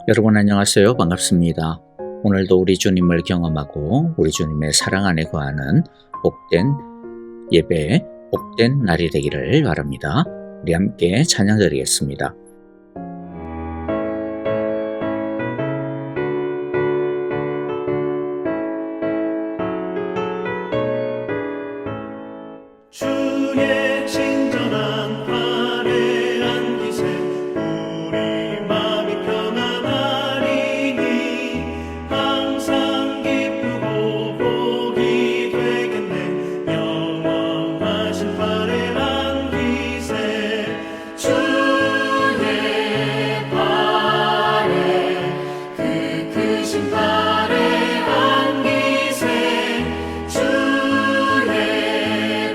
여러분 안녕하세요. 반갑습니다. 오늘도 우리 주님을 경험하고 우리 주님의 사랑 안에 거하는 복된 예배, 복된 날이 되기를 바랍니다. 우리 함께 찬양 드리겠습니다. 주의 친절한 팔에 안기세 우리 마음이 편안하리니 항상 기쁘고 복이 되겠네. 영원하신 팔에 안기세 주의 팔에 그 크신 팔에 안기세 주의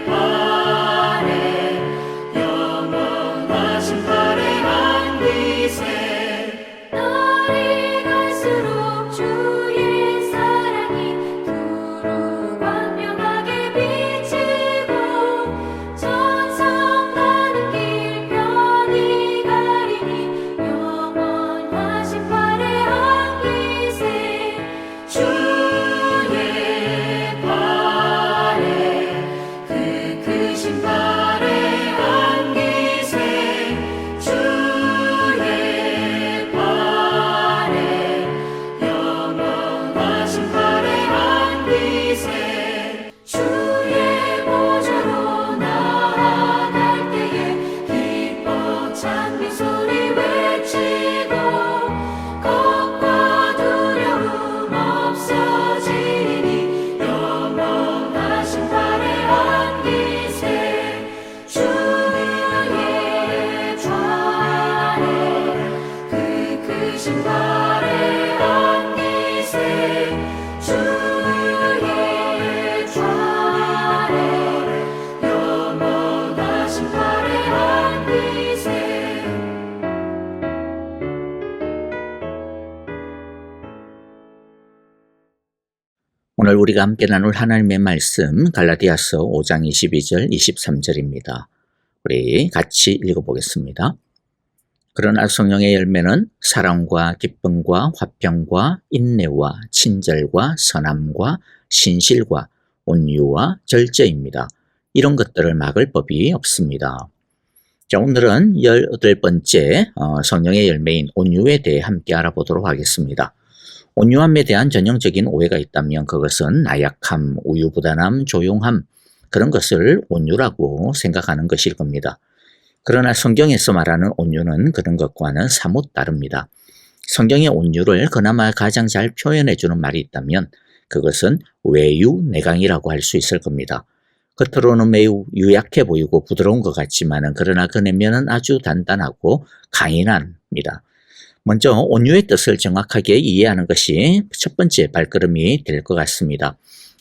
팔에 영원하신 팔에 안기세. 날이 갈수록 주의 사랑이 두루 광명하게 비치고 천성 가는 길 편히 가리니 영원하신 팔에 안기세 주의 팔에 그 크신 팔에 안기세 주의 팔에 영원하신 팔에 안기세. 주의 보좌로 나아갈 때에 기뻐 찬미 소리 외치고 걱과 두려움 없어지니 영원하신 팔에 안기세 주의 좌에 그 크신 팔에 안기세 주의 좌에 영원하신 팔에 안기세. 오늘 우리가 함께 나눌 하나님의 말씀 갈라디아서 5장 22절 23절입니다. 우리 같이 읽어보겠습니다. 그러나 성령의 열매는 사랑과 기쁨과 화평과 인내와 친절과 선함과 신실과 온유와 절제입니다. 이런 것들을 막을 법이 없습니다. 자, 오늘은 18번째 성령의 열매인 온유에 대해 함께 알아보도록 하겠습니다. 온유함에 대한 전형적인 오해가 있다면 그것은 나약함, 우유부단함, 조용함 그런 것을 온유라고 생각하는 것일 겁니다. 그러나 성경에서 말하는 온유는 그런 것과는 사뭇 다릅니다. 성경의 온유를 그나마 가장 잘 표현해주는 말이 있다면 그것은 외유내강이라고 할 수 있을 겁니다. 겉으로는 매우 유약해 보이고 부드러운 것 같지만 그러나 그 내면은 아주 단단하고 강인합니다. 먼저 온유의 뜻을 정확하게 이해하는 것이 첫 번째 발걸음이 될 것 같습니다.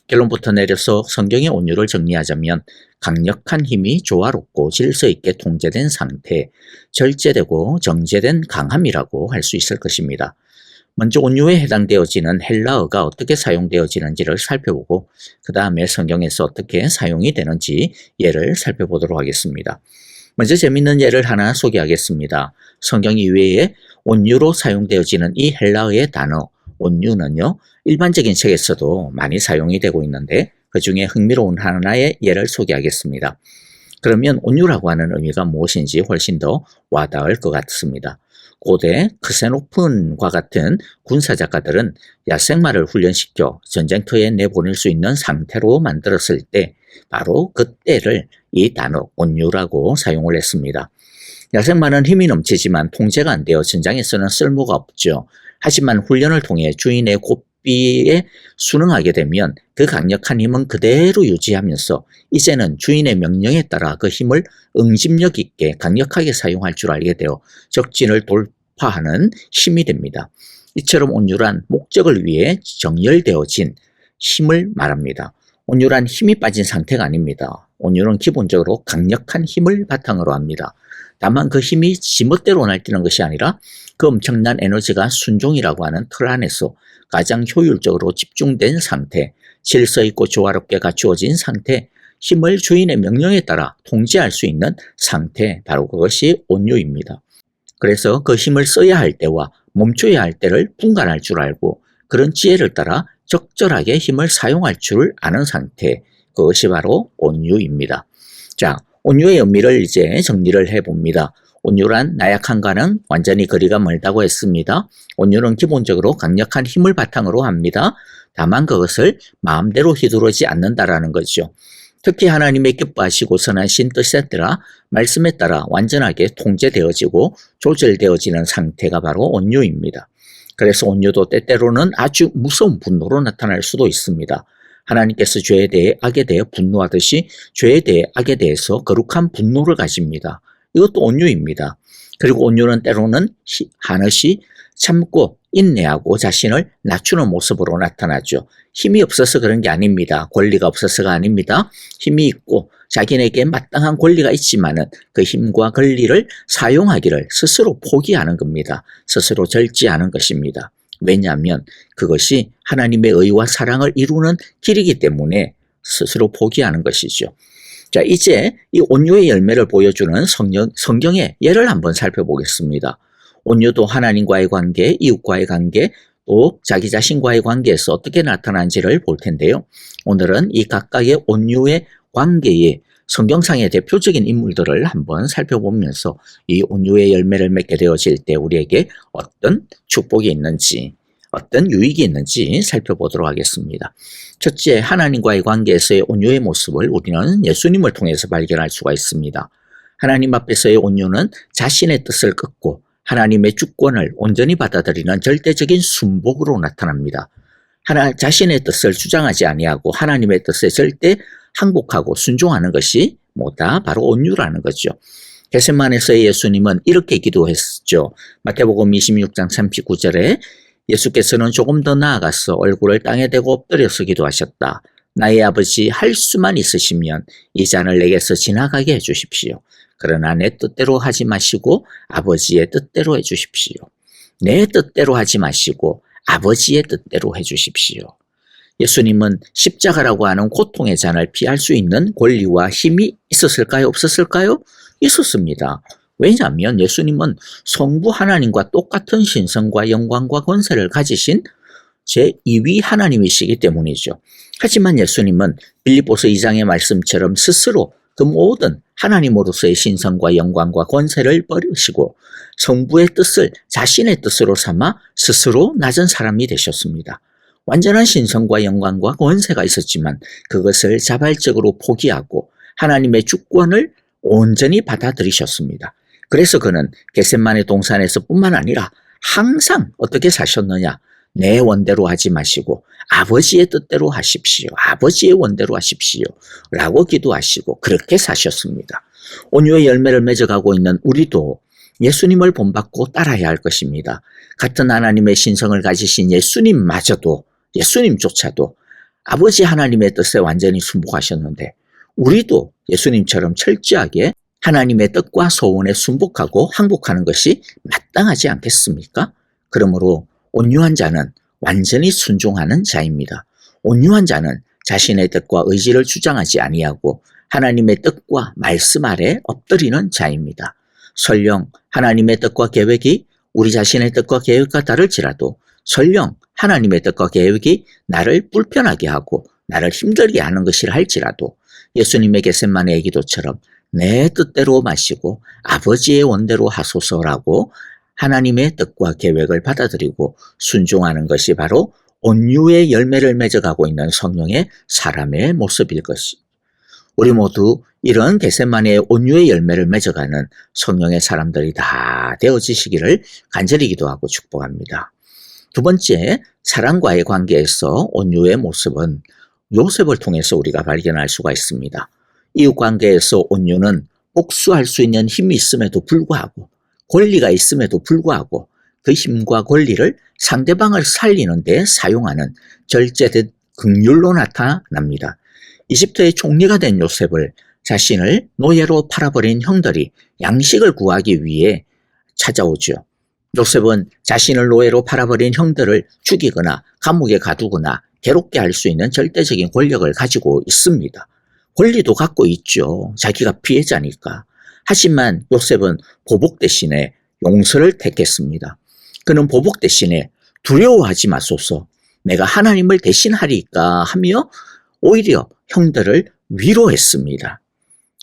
결론부터 내려서 성경의 온유를 정리하자면 강력한 힘이 조화롭고 질서 있게 통제된 상태, 절제되고 정제된 강함이라고 할 수 있을 것입니다. 먼저 온유에 해당되어지는 헬라어가 어떻게 사용되어지는지를 살펴보고 그 다음에 성경에서 어떻게 사용이 되는지 예를 살펴보도록 하겠습니다. 먼저 재미있는 예를 하나 소개하겠습니다. 성경 이외에 온유로 사용되어지는 이 헬라어의 단어 온유는요, 일반적인 책에서도 많이 사용이 되고 있는데 그 중에 흥미로운 하나의 예를 소개하겠습니다. 그러면 온유라고 하는 의미가 무엇인지 훨씬 더 와닿을 것 같습니다. 고대 크세노폰과 같은 군사작가들은 야생마를 훈련시켜 전쟁터에 내보낼 수 있는 상태로 만들었을 때 바로 그때를 이 단어 온유라고 사용을 했습니다. 야생마는 힘이 넘치지만 통제가 안 되어 전장에서는 쓸모가 없죠. 하지만 훈련을 통해 주인의 고삐에 순응하게 되면 그 강력한 힘은 그대로 유지하면서 이제는 주인의 명령에 따라 그 힘을 응집력 있게 강력하게 사용할 줄 알게 되어 적진을 돌파하는 힘이 됩니다. 이처럼 온유란 목적을 위해 정렬되어진 힘을 말합니다. 온유란 힘이 빠진 상태가 아닙니다. 온유는 기본적으로 강력한 힘을 바탕으로 합니다. 다만 그 힘이 지멋대로 날뛰는 것이 아니라 그 엄청난 에너지가 순종이라고 하는 틀 안에서 가장 효율적으로 집중된 상태, 질서 있고 조화롭게 갖추어진 상태, 힘을 주인의 명령에 따라 통제할 수 있는 상태, 바로 그것이 온유입니다. 그래서 그 힘을 써야 할 때와 멈춰야 할 때를 분간할 줄 알고 그런 지혜를 따라 적절하게 힘을 사용할 줄 아는 상태, 그것이 바로 온유입니다. 자, 온유의 의미를 이제 정리를 해봅니다. 온유란 나약함과는 완전히 거리가 멀다고 했습니다. 온유는 기본적으로 강력한 힘을 바탕으로 합니다. 다만 그것을 마음대로 휘두르지 않는다라는 거죠. 특히 하나님의 기뻐하시고 선하신 뜻에 따라 말씀에 따라 완전하게 통제되어지고 조절되어지는 상태가 바로 온유입니다. 그래서 온유도 때때로는 아주 무서운 분노로 나타날 수도 있습니다. 하나님께서 죄에 대해 악에 대해 분노하듯이 죄에 대해 악에 대해서 거룩한 분노를 가집니다. 이것도 온유입니다. 그리고 온유는 때로는 한없이 참고 인내하고 자신을 낮추는 모습으로 나타나죠. 힘이 없어서 그런 게 아닙니다. 권리가 없어서가 아닙니다. 힘이 있고 자기에게 마땅한 권리가 있지만은 그 힘과 권리를 사용하기를 스스로 포기하는 겁니다. 스스로 절제하는 것입니다. 왜냐하면 그것이 하나님의 의와 사랑을 이루는 길이기 때문에 스스로 포기하는 것이죠. 자, 이제 이 온유의 열매를 보여주는 성경의 예를 한번 살펴보겠습니다. 온유도 하나님과의 관계, 이웃과의 관계, 또 자기 자신과의 관계에서 어떻게 나타나는지를 볼 텐데요. 오늘은 이 각각의 온유의 관계에 성경상의 대표적인 인물들을 한번 살펴보면서 이 온유의 열매를 맺게 되어질 때 우리에게 어떤 축복이 있는지, 어떤 유익이 있는지 살펴보도록 하겠습니다. 첫째, 하나님과의 관계에서의 온유의 모습을 우리는 예수님을 통해서 발견할 수가 있습니다. 하나님 앞에서의 온유는 자신의 뜻을 끊고 하나님의 주권을 온전히 받아들이는 절대적인 순복으로 나타납니다. 자신의 뜻을 주장하지 아니하고 하나님의 뜻에 절대 항복하고 순종하는 것이 뭐다? 바로 온유라는 거죠. 겟세마네에서의 예수님은 이렇게 기도했죠. 마태복음 26장 39절에 예수께서는 조금 더 나아가서 얼굴을 땅에 대고 엎드려서 기도하셨다. 나의 아버지, 할 수만 있으시면 이 잔을 내게서 지나가게 해주십시오. 그러나 내 뜻대로 하지 마시고 아버지의 뜻대로 해주십시오. 내 뜻대로 하지 마시고 아버지의 뜻대로 해주십시오. 예수님은 십자가라고 하는 고통의 잔을 피할 수 있는 권리와 힘이 있었을까요? 없었을까요? 있었습니다. 왜냐하면 예수님은 성부 하나님과 똑같은 신성과 영광과 권세를 가지신 제2위 하나님이시기 때문이죠. 하지만 예수님은 빌립보서 2장의 말씀처럼 스스로 그 모든 하나님으로서의 신성과 영광과 권세를 버리시고 성부의 뜻을 자신의 뜻으로 삼아 스스로 낮은 사람이 되셨습니다. 완전한 신성과 영광과 권세가 있었지만 그것을 자발적으로 포기하고 하나님의 주권을 온전히 받아들이셨습니다. 그래서 그는 겟세마네 동산에서 뿐만 아니라 항상 어떻게 사셨느냐? 내 원대로 하지 마시고 아버지의 뜻대로 하십시오. 아버지의 원대로 하십시오. 라고 기도하시고 그렇게 사셨습니다. 온유의 열매를 맺어가고 있는 우리도 예수님을 본받고 따라야 할 것입니다. 같은 하나님의 신성을 가지신 예수님조차도 아버지 하나님의 뜻에 완전히 순복하셨는데 우리도 예수님처럼 철저하게 하나님의 뜻과 소원에 순복하고 항복하는 것이 마땅하지 않겠습니까? 그러므로 온유한 자는 완전히 순종하는 자입니다. 온유한 자는 자신의 뜻과 의지를 주장하지 아니하고 하나님의 뜻과 말씀 아래 엎드리는 자입니다. 설령 하나님의 뜻과 계획이 우리 자신의 뜻과 계획과 다를지라도 설령 하나님의 뜻과 계획이 나를 불편하게 하고 나를 힘들게 하는 것이라 할지라도 예수님의 겟세마네의 기도처럼 내 뜻대로 마시고 아버지의 원대로 하소서라고 하나님의 뜻과 계획을 받아들이고 순종하는 것이 바로 온유의 열매를 맺어가고 있는 성령의 사람의 모습일 것이. 우리 모두 이런 겟세마네의 온유의 열매를 맺어가는 성령의 사람들이 다 되어지시기를 간절히 기도하고 축복합니다. 두 번째, 사랑과의 관계에서 온유의 모습은 요셉을 통해서 우리가 발견할 수가 있습니다. 이웃 관계에서 온유는 복수할 수 있는 힘이 있음에도 불구하고 권리가 있음에도 불구하고 그 힘과 권리를 상대방을 살리는 데 사용하는 절제된 긍휼로 나타납니다. 이집트의 총리가 된 요셉을 자신을 노예로 팔아버린 형들이 양식을 구하기 위해 찾아오죠. 요셉은 자신을 노예로 팔아버린 형들을 죽이거나 감옥에 가두거나 괴롭게 할 수 있는 절대적인 권력을 가지고 있습니다. 권리도 갖고 있죠. 자기가 피해자니까. 하지만 요셉은 보복 대신에 용서를 택했습니다. 그는 보복 대신에 두려워하지 마소서, 내가 하나님을 대신하리까 하며 오히려 형들을 위로했습니다.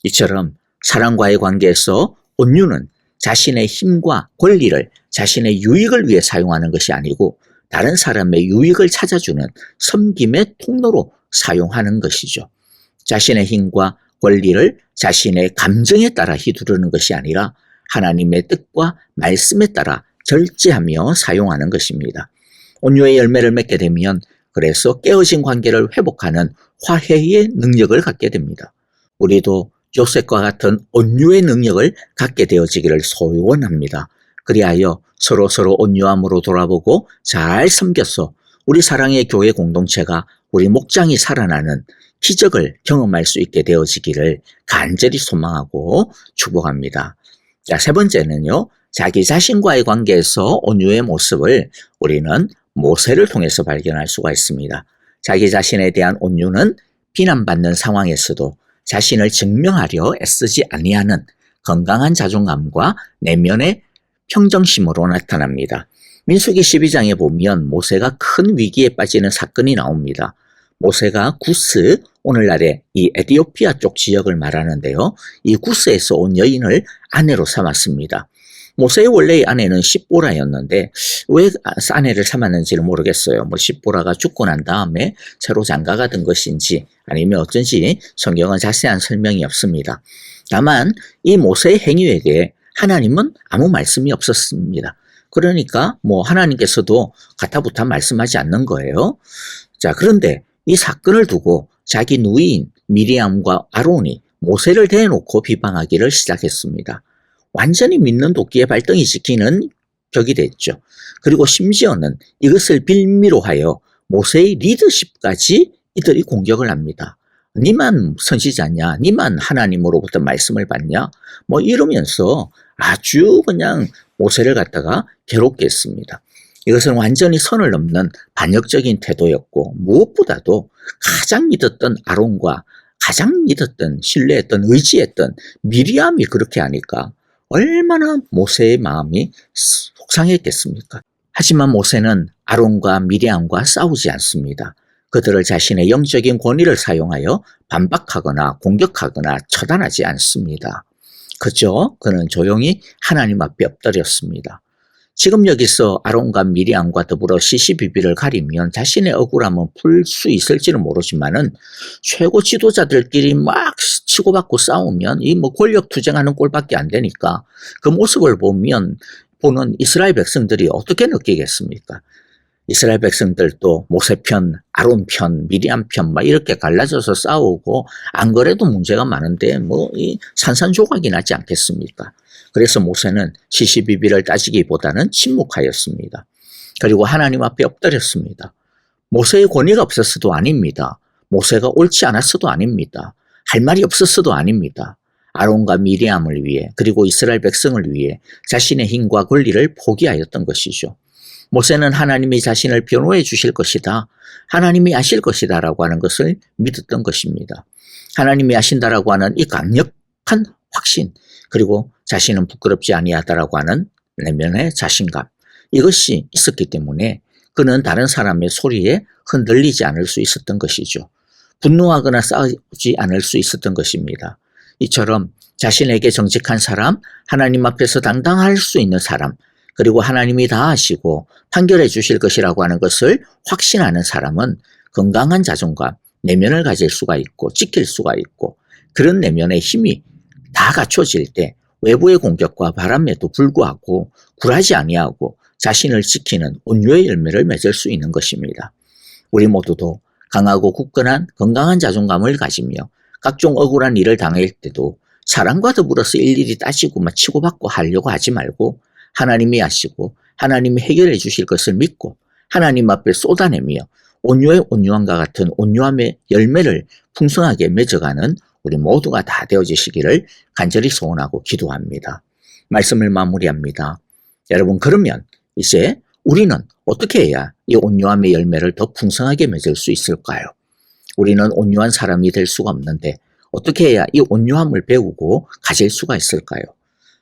이처럼 사랑과의 관계에서 온유는 자신의 힘과 권리를 자신의 유익을 위해 사용하는 것이 아니고 다른 사람의 유익을 찾아주는 섬김의 통로로 사용하는 것이죠. 자신의 힘과 권리를 자신의 감정에 따라 휘두르는 것이 아니라 하나님의 뜻과 말씀에 따라 절제하며 사용하는 것입니다. 온유의 열매를 맺게 되면 그래서 깨어진 관계를 회복하는 화해의 능력을 갖게 됩니다. 우리도 요셉과 같은 온유의 능력을 갖게 되어지기를 소원합니다. 그리하여 서로 온유함으로 돌아보고 잘 섬겨서 우리 사랑의 교회 공동체가 우리 목장이 살아나는 기적을 경험할 수 있게 되어지기를 간절히 소망하고 축복합니다. 자, 세 번째는요, 자기 자신과의 관계에서 온유의 모습을 우리는 모세를 통해서 발견할 수가 있습니다. 자기 자신에 대한 온유는 비난받는 상황에서도 자신을 증명하려 애쓰지 아니하는 건강한 자존감과 내면의 평정심으로 나타납니다. 민수기 12장에 보면 모세가 큰 위기에 빠지는 사건이 나옵니다. 모세가 구스, 오늘날의 이 에티오피아 쪽 지역을 말하는데요. 이 구스에서 온 여인을 아내로 삼았습니다. 모세의 원래의 아내는 십보라였는데 왜 아내를 삼았는지는 모르겠어요. 십보라가 죽고 난 다음에 새로 장가가 든 것인지 아니면 어쩐지 성경은 자세한 설명이 없습니다. 다만 이 모세의 행위에 대해 하나님은 아무 말씀이 없었습니다. 그러니까 하나님께서도 가타부타 말씀하지 않는 거예요. 자, 그런데 이 사건을 두고 자기 누이인 미리암과 아론이 모세를 대놓고 비방하기를 시작했습니다. 완전히 믿는 도끼에 발등이 찍히는 격이 됐죠. 그리고 심지어는 이것을 빌미로 하여 모세의 리더십까지 이들이 공격을 합니다. 니만 선지자냐? 니만 하나님으로부터 말씀을 받냐? 이러면서 아주 그냥 모세를 갖다가 괴롭게 했습니다. 이것은 완전히 선을 넘는 반역적인 태도였고 무엇보다도 가장 믿었던 아론과 가장 믿었던 신뢰했던 의지했던 미리암이 그렇게 하니까 얼마나 모세의 마음이 속상했겠습니까? 하지만 모세는 아론과 미리암과 싸우지 않습니다. 그들을 자신의 영적인 권위를 사용하여 반박하거나 공격하거나 처단하지 않습니다. 그저 그는 조용히 하나님 앞에 엎드렸습니다. 지금 여기서 아론과 미리암과 더불어 시시비비를 가리면 자신의 억울함은 풀 수 있을지는 모르지만은 최고 지도자들끼리 막 치고받고 싸우면 이 권력 투쟁하는 꼴밖에 안 되니까 그 모습을 보는 이스라엘 백성들이 어떻게 느끼겠습니까? 이스라엘 백성들도 모세 편, 아론 편, 미리암 편 이렇게 갈라져서 싸우고 안 그래도 문제가 많은데 이 산산조각이 나지 않겠습니까? 그래서 모세는 시시비비를 따지기보다는 침묵하였습니다. 그리고 하나님 앞에 엎드렸습니다. 모세의 권위가 없었어도 아닙니다. 모세가 옳지 않았어도 아닙니다. 할 말이 없었어도 아닙니다. 아론과 미리암을 위해 그리고 이스라엘 백성을 위해 자신의 힘과 권리를 포기하였던 것이죠. 모세는 하나님이 자신을 변호해 주실 것이다. 하나님이 아실 것이다 라고 하는 것을 믿었던 것입니다. 하나님이 아신다라고 하는 이 강력한 확신 그리고 자신은 부끄럽지 아니하다라고 하는 내면의 자신감 이것이 있었기 때문에 그는 다른 사람의 소리에 흔들리지 않을 수 있었던 것이죠. 분노하거나 싸우지 않을 수 있었던 것입니다. 이처럼 자신에게 정직한 사람, 하나님 앞에서 당당할 수 있는 사람 그리고 하나님이 다 아시고 판결해 주실 것이라고 하는 것을 확신하는 사람은 건강한 자존감, 내면을 가질 수가 있고 지킬 수가 있고 그런 내면의 힘이 다 갖춰질 때 외부의 공격과 바람에도 불구하고 굴하지 아니하고 자신을 지키는 온유의 열매를 맺을 수 있는 것입니다. 우리 모두도 강하고 굳건한 건강한 자존감을 가지며 각종 억울한 일을 당할 때도 사람과 더불어서 일일이 따지고 치고받고 하려고 하지 말고 하나님이 아시고 하나님이 해결해 주실 것을 믿고 하나님 앞에 쏟아내며 온유의 온유함과 같은 온유함의 열매를 풍성하게 맺어가는 우리 모두가 다 되어지시기를 간절히 소원하고 기도합니다. 말씀을 마무리합니다. 여러분 그러면 이제 우리는 어떻게 해야 이 온유함의 열매를 더 풍성하게 맺을 수 있을까요? 우리는 온유한 사람이 될 수가 없는데 어떻게 해야 이 온유함을 배우고 가질 수가 있을까요?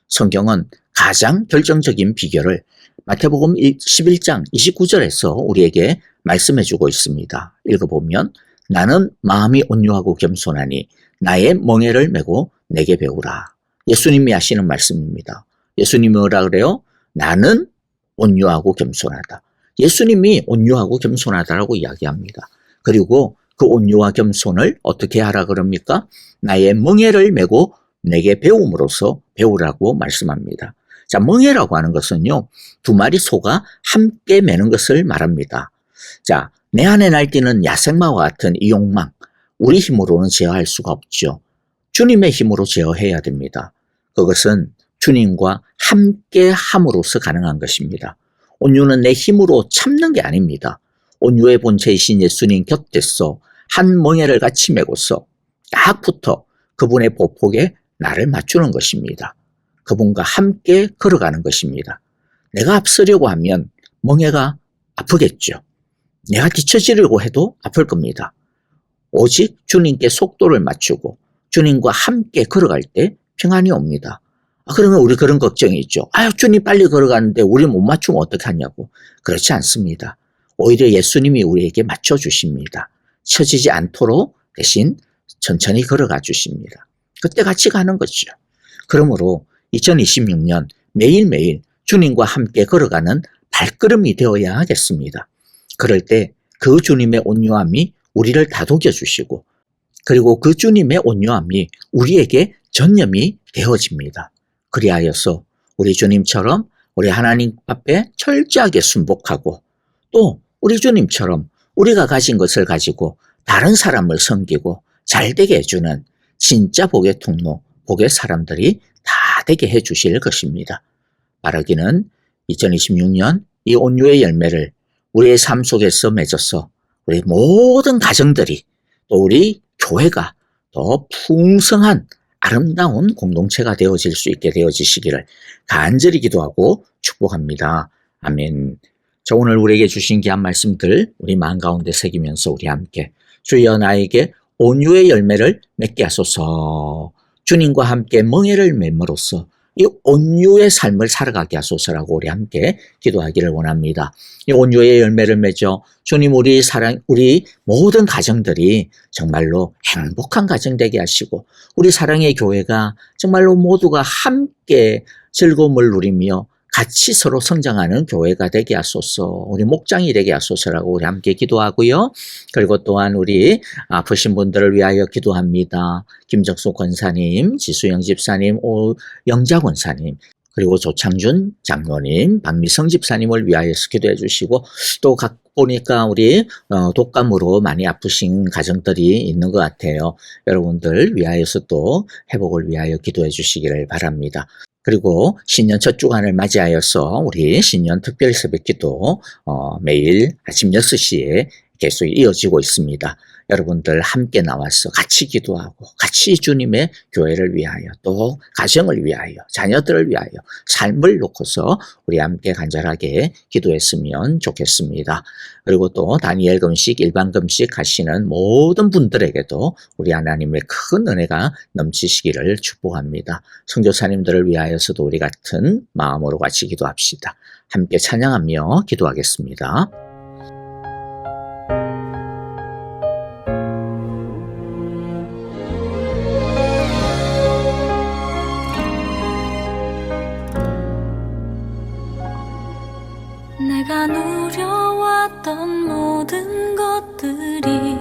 성경은 가장 결정적인 비결을 마태복음 11장 29절에서 우리에게 말씀해 주고 있습니다. 읽어보면 나는 마음이 온유하고 겸손하니 나의 멍에를 메고 내게 배우라. 예수님이 하시는 말씀입니다. 예수님이 뭐라 그래요? 나는 온유하고 겸손하다. 예수님이 온유하고 겸손하다라고 이야기합니다. 그리고 그 온유와 겸손을 어떻게 하라 그럽니까? 나의 멍에를 메고 내게 배움으로써 배우라고 말씀합니다. 자, 멍에라고 하는 것은요, 두 마리 소가 함께 매는 것을 말합니다. 자, 내 안에 날뛰는 야생마와 같은 이 욕망, 우리 힘으로는 제어할 수가 없죠. 주님의 힘으로 제어해야 됩니다. 그것은 주님과 함께 함으로써 가능한 것입니다. 온유는 내 힘으로 참는 게 아닙니다. 온유의 본체이신 예수님 곁에서 한 멍에를 같이 메고서 딱 붙어 그분의 보폭에 나를 맞추는 것입니다. 그분과 함께 걸어가는 것입니다. 내가 앞서려고 하면 멍에가 아프겠죠. 내가 뒤처지려고 해도 아플 겁니다. 오직 주님께 속도를 맞추고 주님과 함께 걸어갈 때 평안이 옵니다. 그러면 우리 그런 걱정이 있죠. 주님 빨리 걸어가는데 우리 못 맞추면 어떡하냐고. 그렇지 않습니다. 오히려 예수님이 우리에게 맞춰주십니다. 처지지 않도록 대신 천천히 걸어가 주십니다. 그때 같이 가는 거죠. 그러므로 2026년 매일매일 주님과 함께 걸어가는 발걸음이 되어야 하겠습니다. 그럴 때 그 주님의 온유함이 우리를 다독여 주시고 그리고 그 주님의 온유함이 우리에게 전념이 되어집니다. 그리하여서 우리 주님처럼 우리 하나님 앞에 철저하게 순복하고 또 우리 주님처럼 우리가 가진 것을 가지고 다른 사람을 섬기고 잘되게 해주는 진짜 복의 통로, 복의 사람들이 다 되게 해주실 것입니다. 바라기는 2026년 이 온유의 열매를 우리의 삶 속에서 맺어서 우리 모든 가정들이 또 우리 교회가 더 풍성한 아름다운 공동체가 되어질 수 있게 되어지시기를 간절히 기도하고 축복합니다. 아멘. 자, 오늘 우리에게 주신 귀한 말씀들 우리 마음 가운데 새기면서 우리 함께 주여 나에게 온유의 열매를 맺게 하소서. 주님과 함께 멍에를 맴으로써 이 온유의 삶을 살아가게 하소서라고 우리 함께 기도하기를 원합니다. 이 온유의 열매를 맺어 주님 우리 모든 가정들이 정말로 행복한 가정 되게 하시고 우리 사랑의 교회가 정말로 모두가 함께 즐거움을 누리며 같이 서로 성장하는 교회가 되게 하소서. 우리 목장이 되게 하소서라고 우리 함께 기도하고요. 그리고 또한 우리 아프신 분들을 위하여 기도합니다. 김정수 권사님, 지수영 집사님, 오영자 권사님, 그리고 조창준 장로님, 박미성 집사님을 위하여서 기도해 주시고 또 보니까 우리 독감으로 많이 아프신 가정들이 있는 것 같아요. 여러분들 위하여서 또 회복을 위하여 기도해 주시기를 바랍니다. 그리고 신년 첫 주간을 맞이하여서 우리 신년 특별 새벽기도 매일 아침 6시에 계속 이어지고 있습니다. 여러분들 함께 나와서 같이 기도하고 같이 주님의 교회를 위하여 또 가정을 위하여 자녀들을 위하여 삶을 놓고서 우리 함께 간절하게 기도했으면 좋겠습니다. 그리고 또 다니엘 금식, 일반 금식 하시는 모든 분들에게도 우리 하나님의 큰 은혜가 넘치시기를 축복합니다. 선교사님들을 위하여서도 우리 같은 마음으로 같이 기도합시다. 함께 찬양하며 기도하겠습니다. 내가 누려왔던 모든 것들이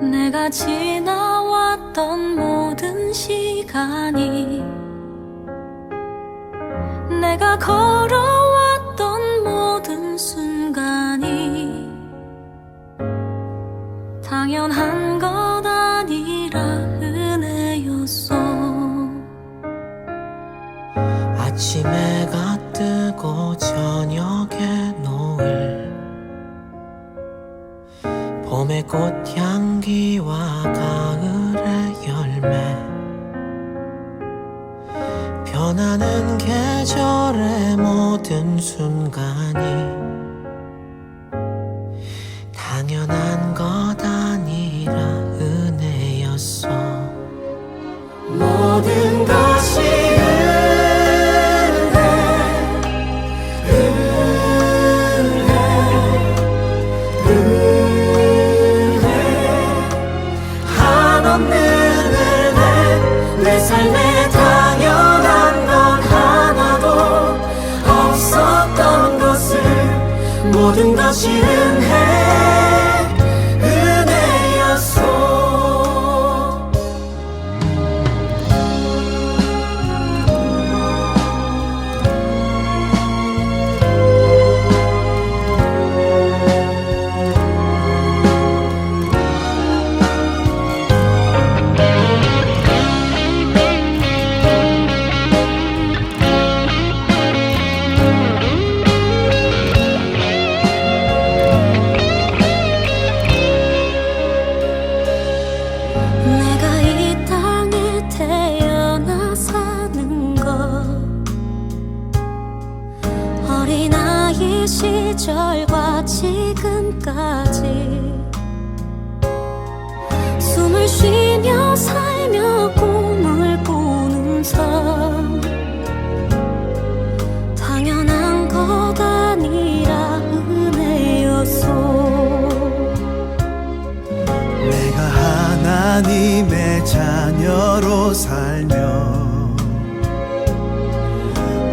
내가 지나왔던 모든 시간이 내가 걸어왔던 모든 순간이 당연한 것 아니라 은혜였어. 아침 해가 뜨고 저녁에 노을 봄의 꽃향기와 가을의 열매 변하는 계절의 모든 순간이 당연한 것 아니라 은혜였어. 모든 것이 모든 것이 은혜였소. 내가 이 땅에 태어나 사는 것 어린아이 시절과 지금까지 숨을 쉬며 살며 꿈을 꾸는 삶 당연한 것 아니라 은혜였소. 내가 하나님의 자녀로 살며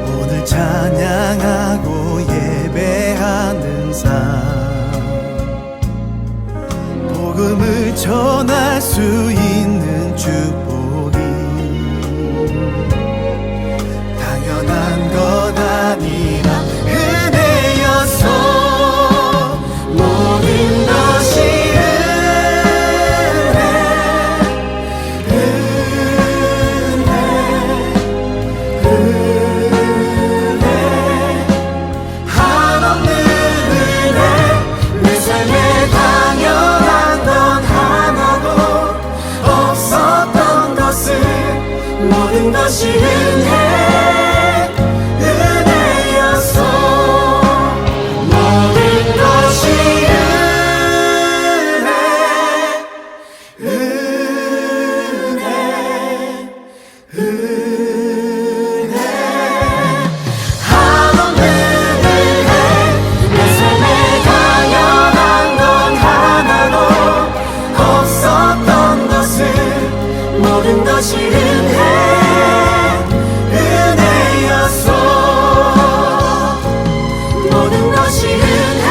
오늘 찬양하고 예배하는 삶 복음을 전할 수 있는 축복이 당연한 것 아니라 은혜였소. 모든 것이 한없는 은혜. 내 삶에 당연한 건 하나도 없었던 것을 모든 것이 은혜였소. 모든 것이 한없는 은혜. 내 삶에 당연한 건 하나도 없었던 것을 모든 것이 은혜였소. 모든 것이 은혜.